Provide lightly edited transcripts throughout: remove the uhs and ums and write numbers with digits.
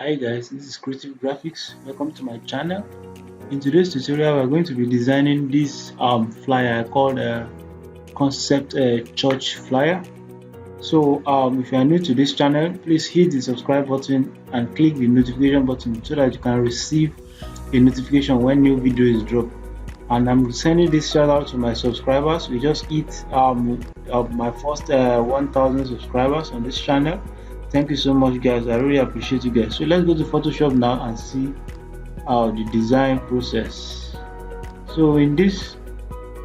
Hi guys, this is Creative Graphics. Welcome to my channel. In today's tutorial, we're going to be designing this flyer called concept church flyer. So if you are new to this channel, please hit the subscribe button and click the notification button so that you can receive a notification when new video is dropped. And I'm sending this shout out to my subscribers. We just hit my first 1000 subscribers on this channel. Thank you so much guys, I really appreciate you guys. So let's go to Photoshop now and see the design process. So in this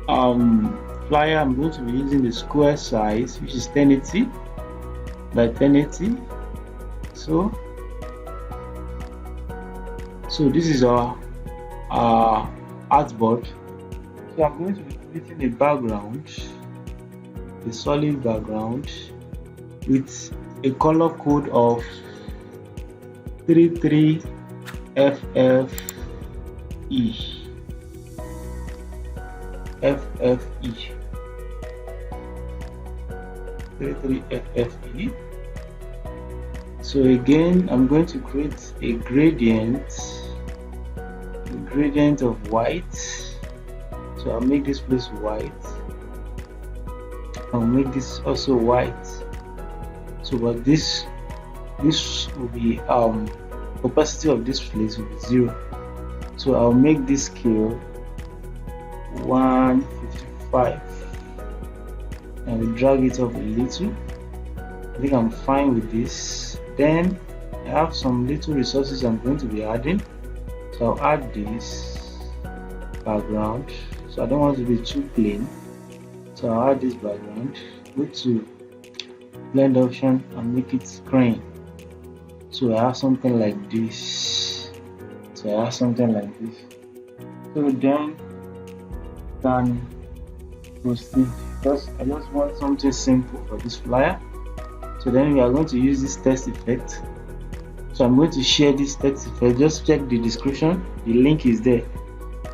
flyer, I'm going to be using the square size, which is 1080 by 1080. So this is our artboard. So I'm going to be creating a background, a solid background with a color code of 33FFE. 33FFE. So again, I'm going to create a gradient of white. So I'll make this place white. I'll make this also white. So but this will be opacity of this place will be 0. So I'll make this scale 155 and we drag it up a little. I think I'm fine with this. Then I have some little resources I'm going to be adding. So I'll add this background. So I don't want it to be too plain. So I'll add this background. Go to blend option and make it screen. So I have something like this. So then can proceed because I just want something simple for this flyer. So then we are going to use this text effect. So I'm going to share this text effect. Just check the description, the link is there.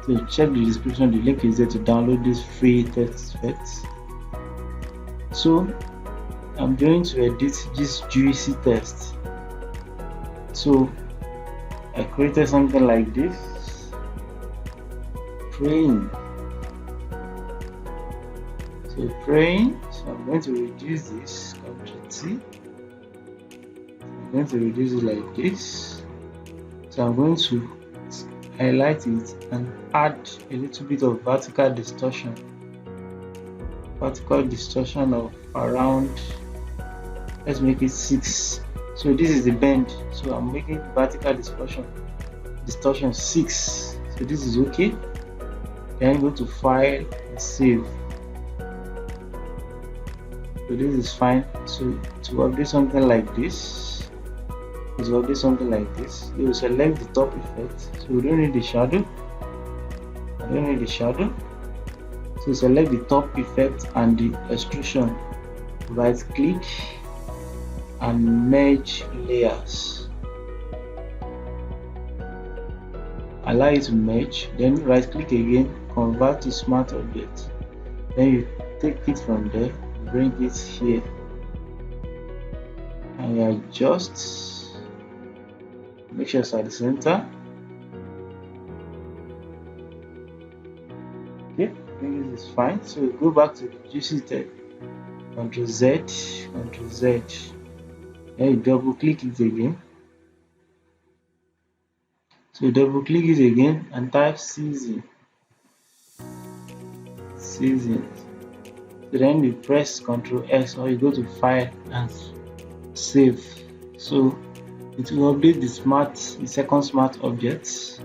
So check the description, the link is there to download this free text effect. So I'm going to edit this juicy text. So I created something like this, praying. So praying. So I'm going to reduce this. Ctrl T. I'm going to reduce it like this. So I'm going to highlight it and add a little bit of vertical distortion. Of around, let's make it 6. So this is the bend. So I'm making vertical distortion 6. So this is okay. Then go to file and save. So this is fine. So to update something like this, you will select the top effect. So we don't need the shadow. So select the top effect and the extrusion. Right click and merge layers. Allow it to merge. Then right click again, convert to smart object. Then you take it from there, bring it here, and you adjust. Make sure it's at the center. Okay, I think this is fine. So we go back to the juicy tab. Ctrl Z. Then you double click it again. So you double click it again and type season. So then you press Ctrl S or you go to file and save. So it will update the second smart object. So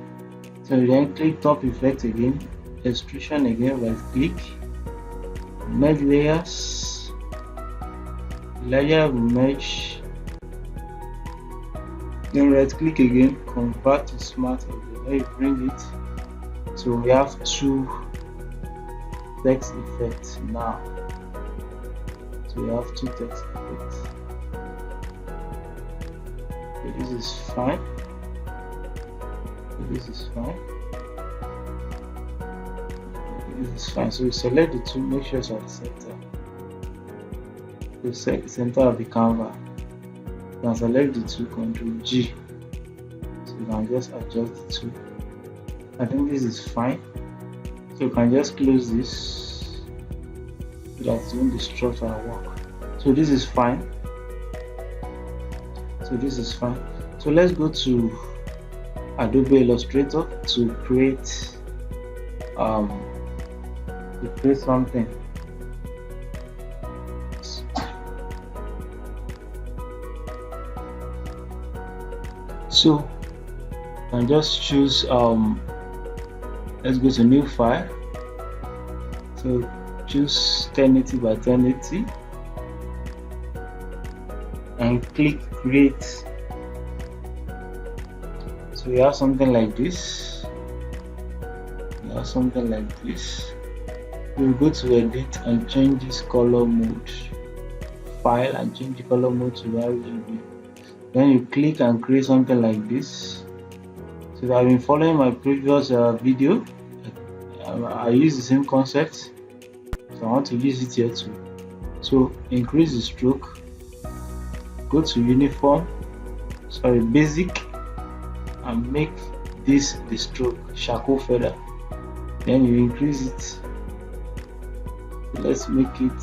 you then click top effect again, extrusion again, right click, merge layers, layer will merge, then right click again, convert to smart object. Then you bring it. So we have 2 text effects now. So we have 2 text effects. Okay, this is fine. So we select the 2, make sure it's at the center. The center of the canvas. You can select the 2, Ctrl G. you can just adjust it to. I think this is fine. So you can just close this so that it won't disrupt our work. So this is fine. So this is fine. So let's go to Adobe Illustrator to create something. So you can just choose let's go to new file. So choose 1080 by 1080 and click create. So you have something like this. You go to edit and change this color mode, file, and change the color mode to RGB. Then you click and create something like this. So I've been following my previous video. I use the same concept, so I want to use it here too. So increase the stroke, go to basic, and make this the stroke charcoal feather. Then you increase it. So let's make it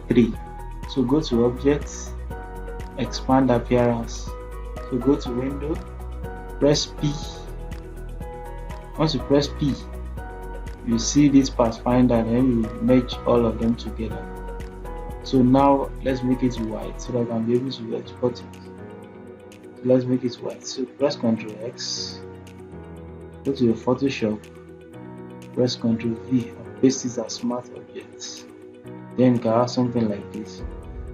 3. So go to objects, expand appearance. So go to window, press P. Once you press P, you see this pathfinder, and then you merge all of them together. So now let's make it white so that I can be able to export it. So let's make it white. So press Ctrl X, go to your Photoshop, press Ctrl V, and paste it as smart objects. Then you can have something like this.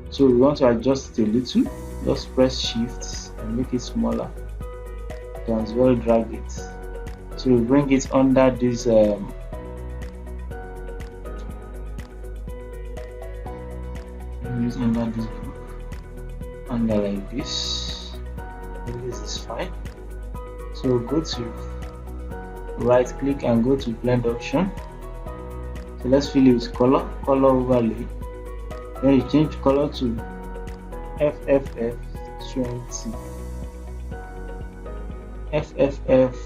So we want to adjust it a little. Just press Shift and make it smaller. You can as well drag it. So we bring it under this under this group, under like this. And this is fine. So go to right click and go to blend option. So let's fill it with color overlay. Then you change color to FFF 20. FFF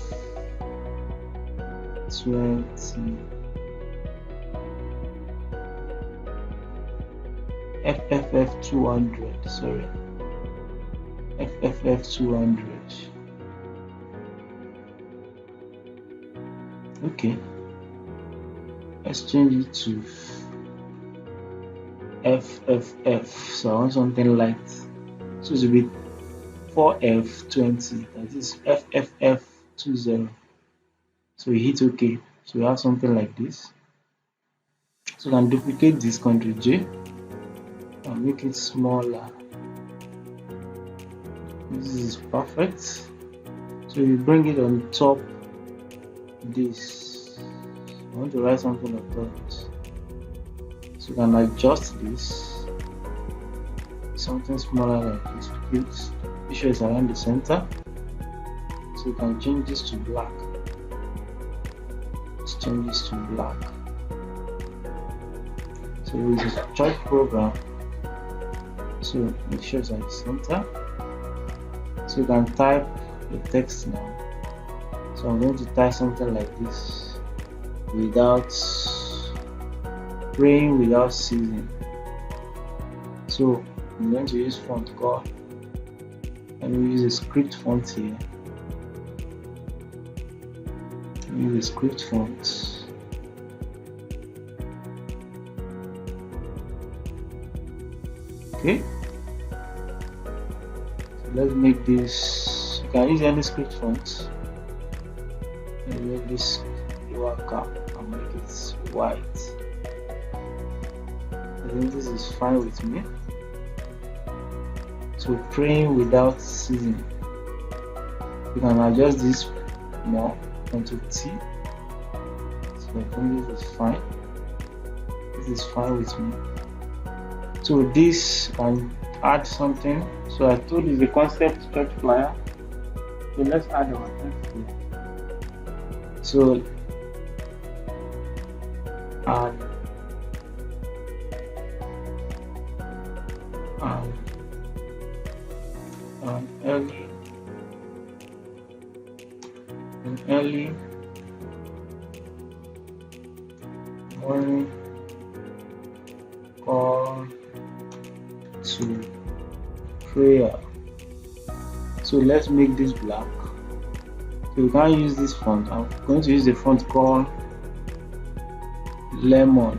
20. FFF 200. Sorry. FFF 200. Okay. Let's change it to FFF. So I want something light. So it will be 4F20. That is FFF20. So we hit OK. So we have something like this. So we can duplicate this, Ctrl J, and make it smaller. This is perfect. So you bring it on top this. I want to write something on top. So you can adjust this. Something smaller like this. Please be sure it's around the center. So you can change this to black. Let's change this to black. So with the choice program, so make sure it's at the center. So you can type the text now. So I'm going to type something like this: without praying, without ceasing. So I'm going to use font called, and we use a script font here. Use a script font. Okay. So let's make this. You can use any script font. And make this lower cap and make it white. I think this is fine with me. So praying without ceasing. You can adjust this more. Ctrl T. So I think this is fine. This is fine with me. So this can add something. So I told you the concept church flyer. So let's add our text here. So early an early morning call to prayer. So let's make this black. So we can't use this font. I'm going to use the font called Lemon.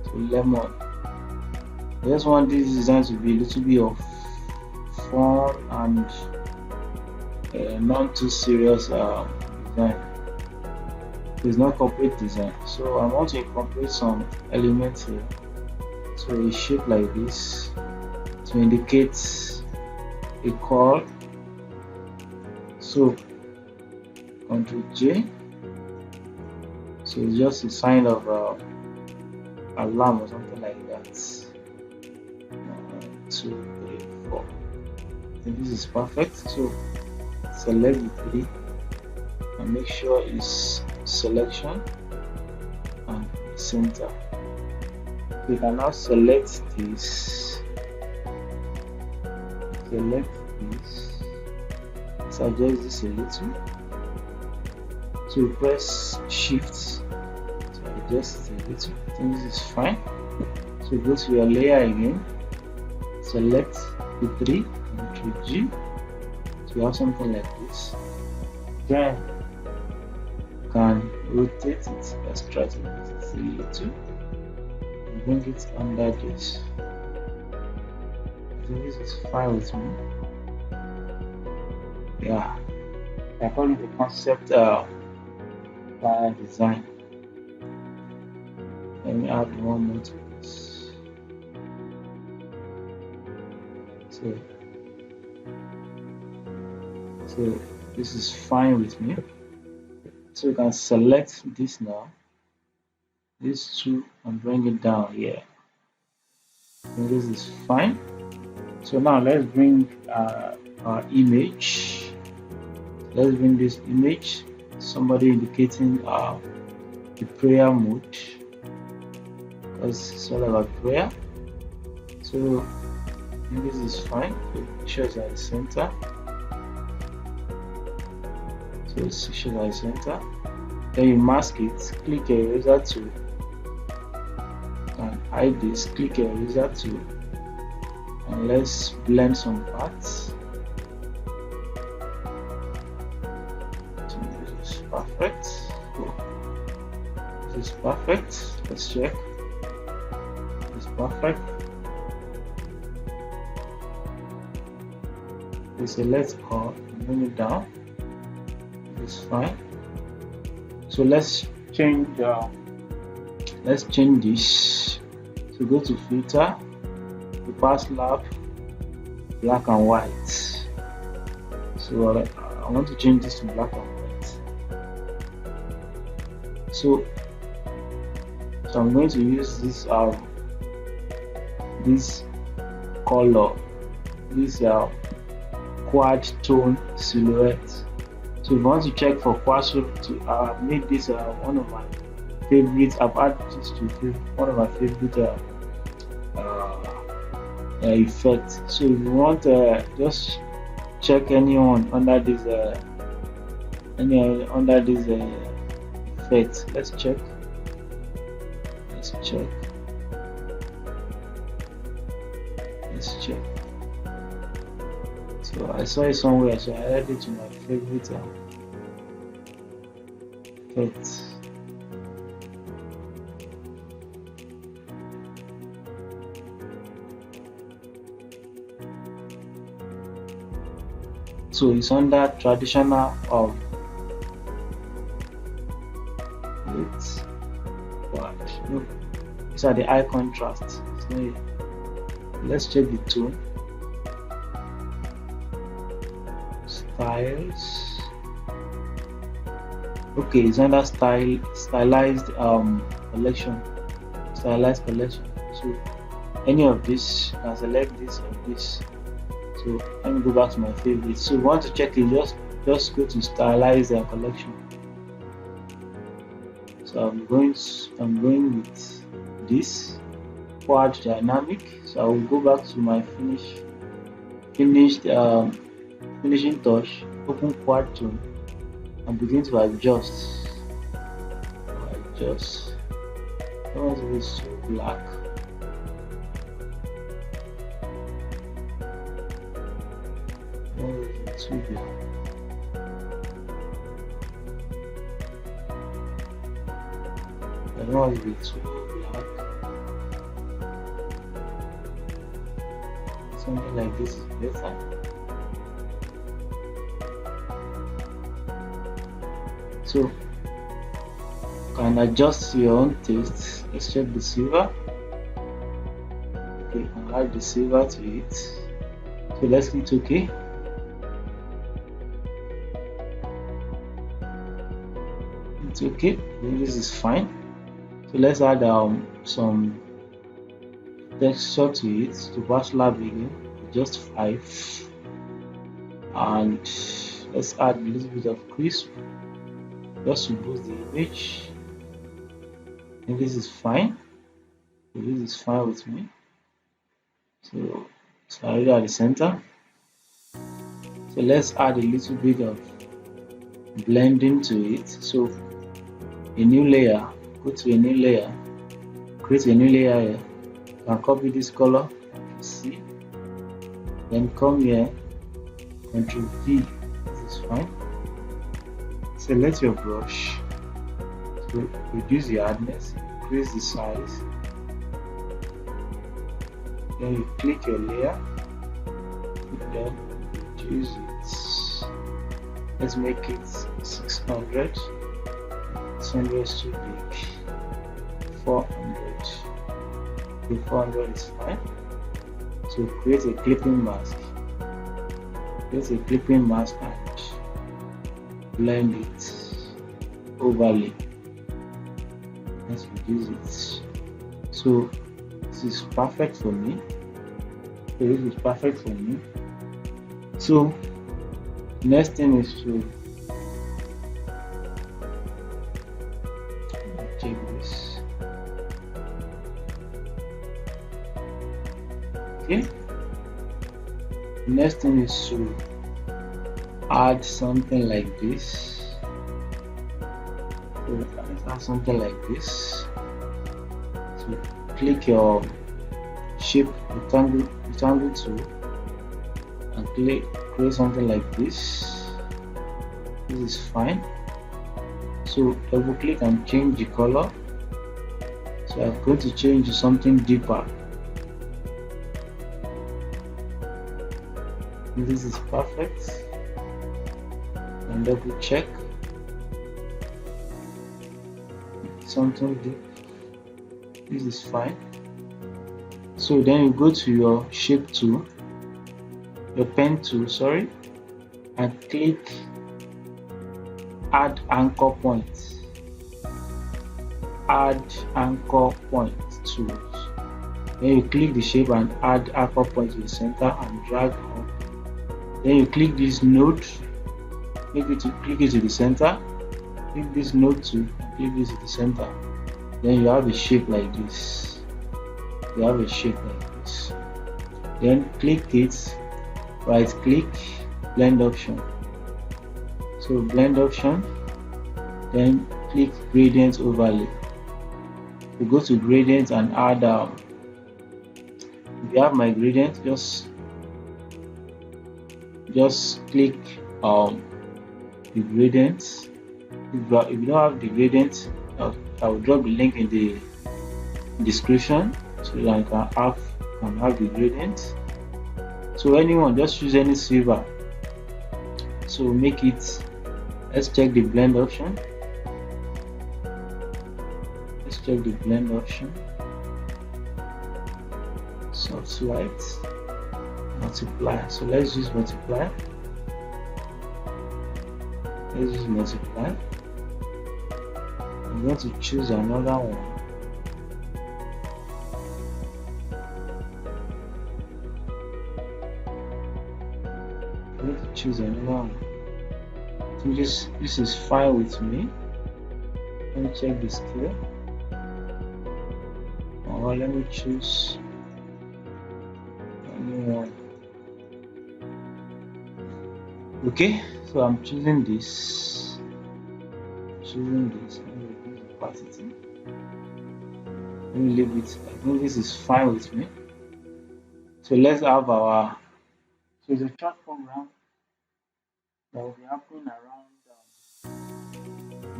So Lemon. I just want this design to be a little bit of fun and not too serious design. It's not corporate design, so I want to incorporate some elements here. So a shape like this to indicate a call. So Ctrl J. So it's just a sign of alarm or something like that. 1, 2, 3, 4. And this is perfect. So select the 3 and make sure it's selection and center. We can now select this, suggest this a little. So press shift to adjust it a little. I think this is fine. So go to your layer again, select the 3, Ctrl G, so you have something like this. Then you can rotate it. Let's try to rotate it a little and bring it under this. I think this is fine with me. Yeah, I call it a concept flyer design. Let me add one more to this. So this is fine with me. So you can select this now, these 2, and bring it down here. And this is fine. So now let's bring our image. Let's bring this image. Somebody indicating the prayer mode, because it's all about prayer. So this is fine. It shows at the center. So it shows at the center. Then you mask it. Click eraser tool and hide this. Click eraser tool and let's blend some parts. So this is perfect. This is perfect. Let's check. This is perfect. We select all and bring it down. It's fine. So let's change this. So go to filter, the pass lab, black and white. So I want to change this to black and white. So I'm going to use this color, this quad tone silhouette. So if you want to check for quad tone, I've made this one of my favorites. I've added this to one of my favorite effects. So if you want just check anyone under this effect. Let's check. So I saw it somewhere, so I added it to my favorite effects. So it's under traditional these are the eye contrast. So let's check the tone. Styles. Okay, it's under stylized collection. Stylized collection. So any of this, I can select this or this. So let me go back to my favorites. So if you want to check it, just go to stylized collection. So I'm going with this quad dynamic. So I will go back to my finishing touch open quad tone and begin to adjust. Adjust. I don't want to be so black. I don't want it too black. I don't want it to be too black. Something like this is better. So you can adjust to your own taste. Let's check the silver. Okay, you can add the silver to it. So let's click OK. It's okay. This is fine. So let's add some texture to it to bachelor begin. Just 5, and let's add a little bit of crisp just to boost the image. And this is fine. So this is fine with me. So it's already at the center. So let's add a little bit of blending to it. So a new layer, go to a new layer, create a new layer here. You can copy this color, C, then come here, Ctrl V. This is fine. Select your brush, so reduce the hardness, increase the size. Then you click your layer, then reduce it. Let's make it 600. 600 is too big. 400. The 400 is fine. So create a clipping mask. Create a clipping mask and blend it overlay. Let's reduce it. So this is perfect for me. So next thing is to check this. Okay. Next thing is to add something like this. So let's add something like this. So click your shape rectangle tool and create something like this. This is fine. So double click and change the color. So I'm going to change to something deeper. This is perfect. And double check something deep. This is fine. So then you go to your shape tool, your pen tool, sorry, and click add anchor point. Add anchor point tools. Then you click the shape and add anchor point to the center and drag up. Then you click this node, click it to the center. Click this node to click this to the center. Then you have a shape like this. Then click it, right click, blend option. So blend option, then click gradient overlay. You go to gradient and add if you have my gradient, just click the gradient. If you don't have the gradient, I will drop the link in the description so that you can have the gradient. So anyone, just choose any silver. So make it, let's check the blend option. Soft light, multiply. So let's use multiply. I'm going to choose another one. So this is fine with me. Let me check the scale. Or let me choose anyone. Okay, so I'm choosing this. Let me reduce opacity. Let me leave it. I think this is fine with me. So let's have our. So it's a short program that will be happening around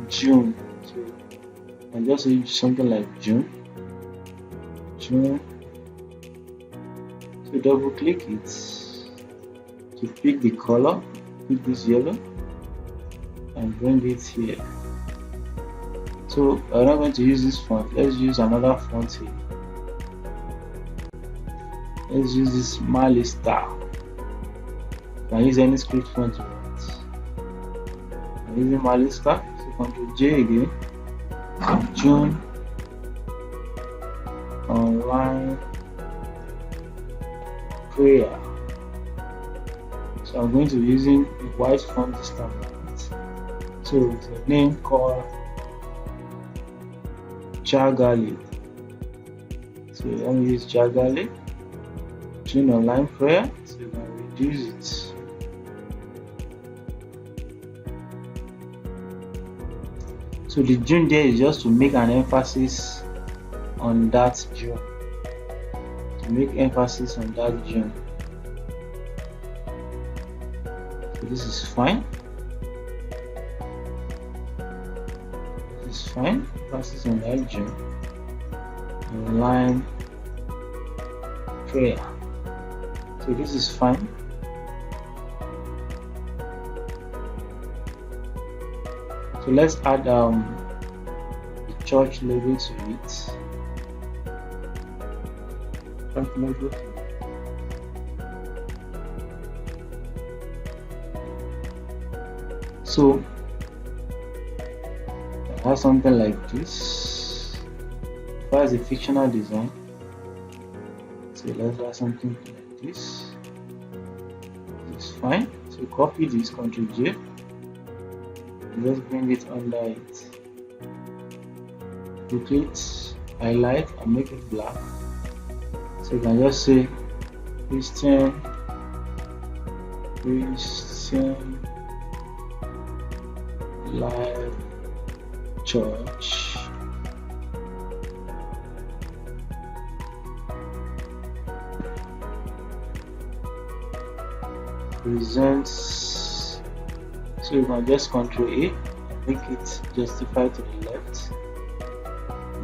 June. So I just use something like June. So double click it to pick the color, pick this yellow and bring it here. So I'm not going to use this font. Let's use another font here. Let's use this Mali Star. You can use any script font you want. I'm using Mali Star. So Ctrl J again. June online prayer. So I'm going to be using a white font this time. So it's a name called Jagali. So let me use Jagali. June online prayer. So you can reduce it. So the June there is just to make an emphasis on that June. To make emphasis on that June. So this is fine. This is fine. Emphasis on that June. Online prayer. So this is fine. So let's add the church logo to it. Church logo. So I have something like this. As a fictional design. So let's add something like this. It's fine. So copy this, Ctrl J. Let's bring it under it. Duplicate, highlight, and make it black. So you can just say Christian Life Church. Presents. So you can just Ctrl A and make it justify to the left.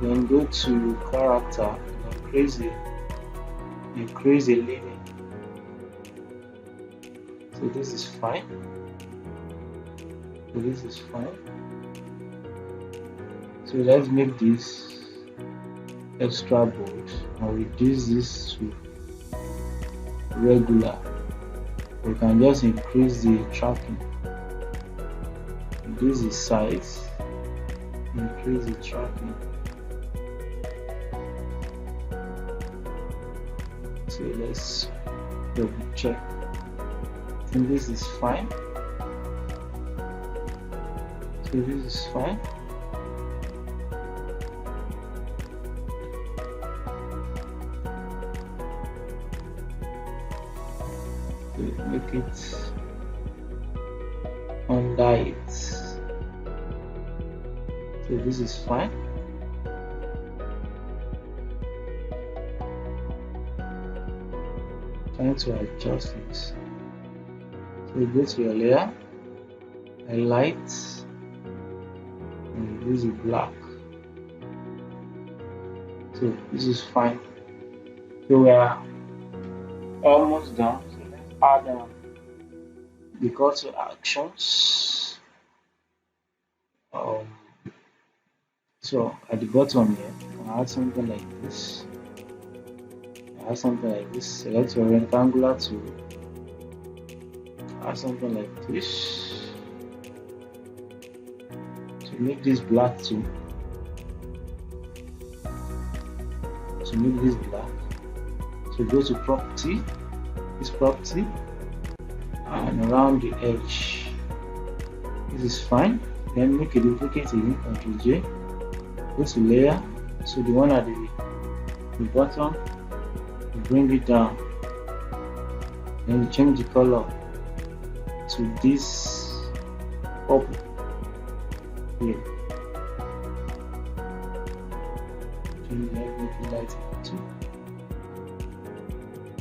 Then go to character and increase the leading. So this is fine. So this is fine. So let's make this extra bold and reduce this to regular. We can just increase the tracking. Reduce the size. Increase the tracking. So let's double check. I think this is fine. So this is fine. So make it under it. So this is fine. Trying to adjust it. So you go to your layer, highlight, and use it black. So this is fine. So we are almost done. So let's add the call to actions. So at the bottom here, I'll add something like this. Select your rectangular tool. Add something like this. To make this black too. To make this black. So go to property. This property. And around the edge. This is fine. Then make a duplicate again. Ctrl J. Go to layer. So the one at the bottom. Bring it down. Then change the color to this purple here. Change the light too.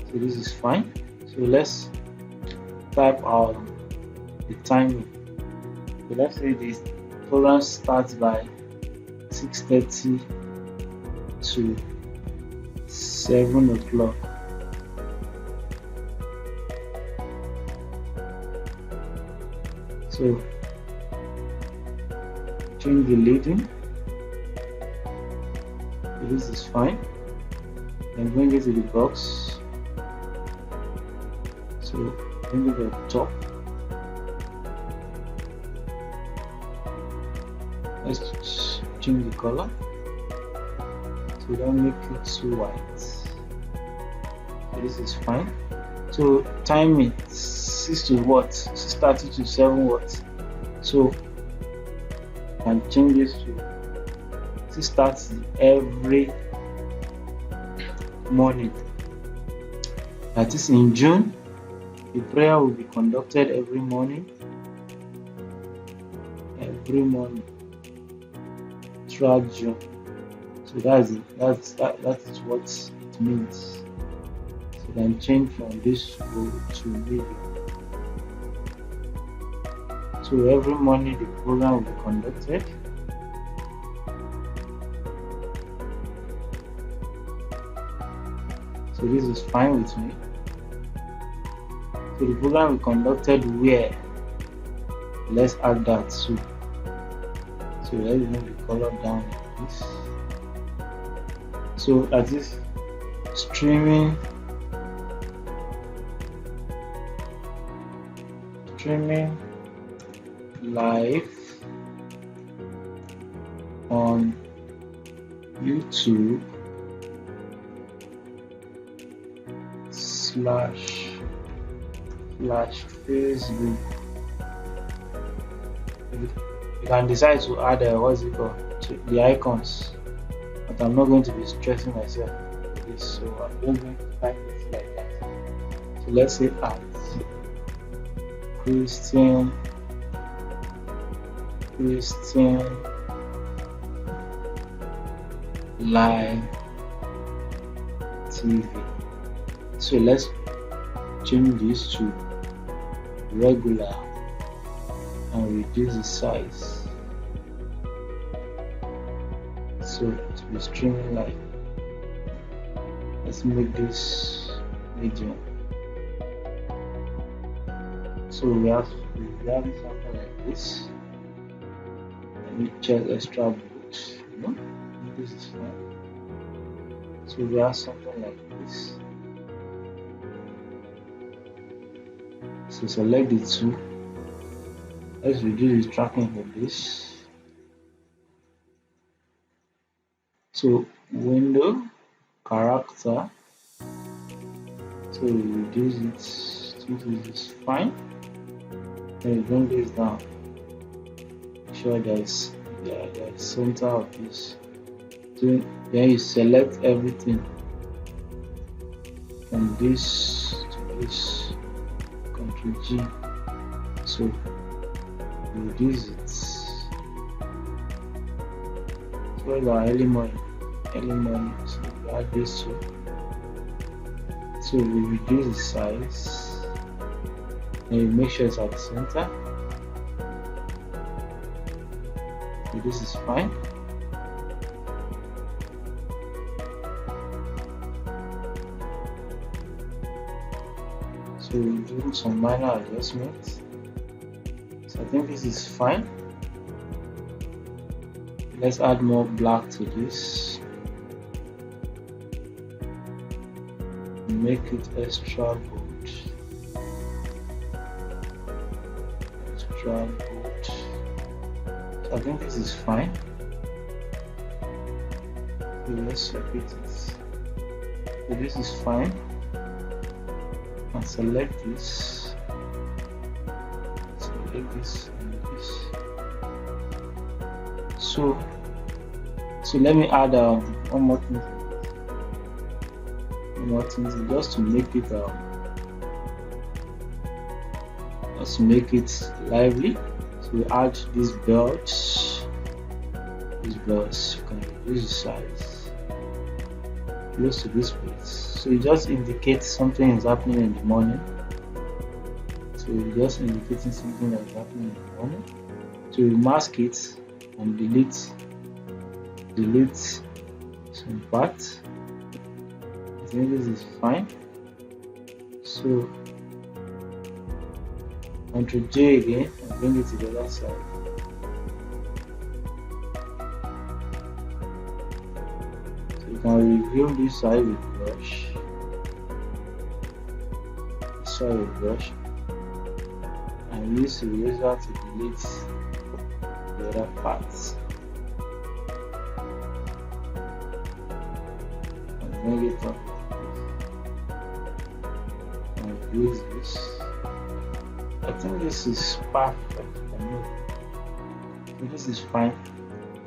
So this is fine. So let's type the timing. So let's say this program starts by 6:30 to 7 o'clock. So change the leading. So this is fine. And bring it to the box. So bring it at the top. Let's change the color. So don't make it too white. So this is fine. So timing 6 watts, 6:30 to 7 watts. So I can change this to 6:30 every morning. That is in June. The prayer will be conducted every morning. Every morning throughout June. So that is what it means. So then change from this row to medium. So every morning the program will be conducted. So this is fine with me. So the program will be conducted where? Let's add that too. So let's move the color down like this. So that is streaming live on YouTube / Facebook. You can decide to add what's it called, to the icons, but I'm not going to be stressing myself with this, so I'm just going to type it like that. So let's say at Christian Live TV. So let's change this to regular and reduce the size, so to be streaming live. Let's make this medium. So we have something like this. Let me check extra boot. This is fine. So we have something like this. So select the two. Let's reduce the tracking for this. So window character. So we reduce it to this fine. Then we bring this down. Make sure there's center of this. So then you select everything from this to this. Ctrl G. So reduce it. So our early morning. So we add this too. So we reduce the size. And you make sure it's at the center. So this is fine. So we'll do some minor adjustments. So I think this is fine. Let's add more black to this. Make it extra bold. So I think this is fine. So let's repeat it. So this is fine. And select this. Select this and this. So let me add one more thing. Just to make it Let's make it lively. So we add these belts. These belts, you can reduce the size close to this place. So it just indicates something is happening in the morning. So it's just indicating something that is happening in the morning. So we mask it and delete some parts. I think this is fine. So Ctrl J again and bring it to the other side. So you can review this side with brush. This side with brush. And use the eraser to delete the other parts. And bring it up. And use this. I think this is perfect for me. So this is fine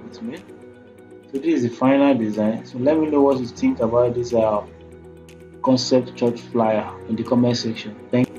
with me. So this is the final design. So let me know what you think about this concept church flyer in the comment section. Thank you.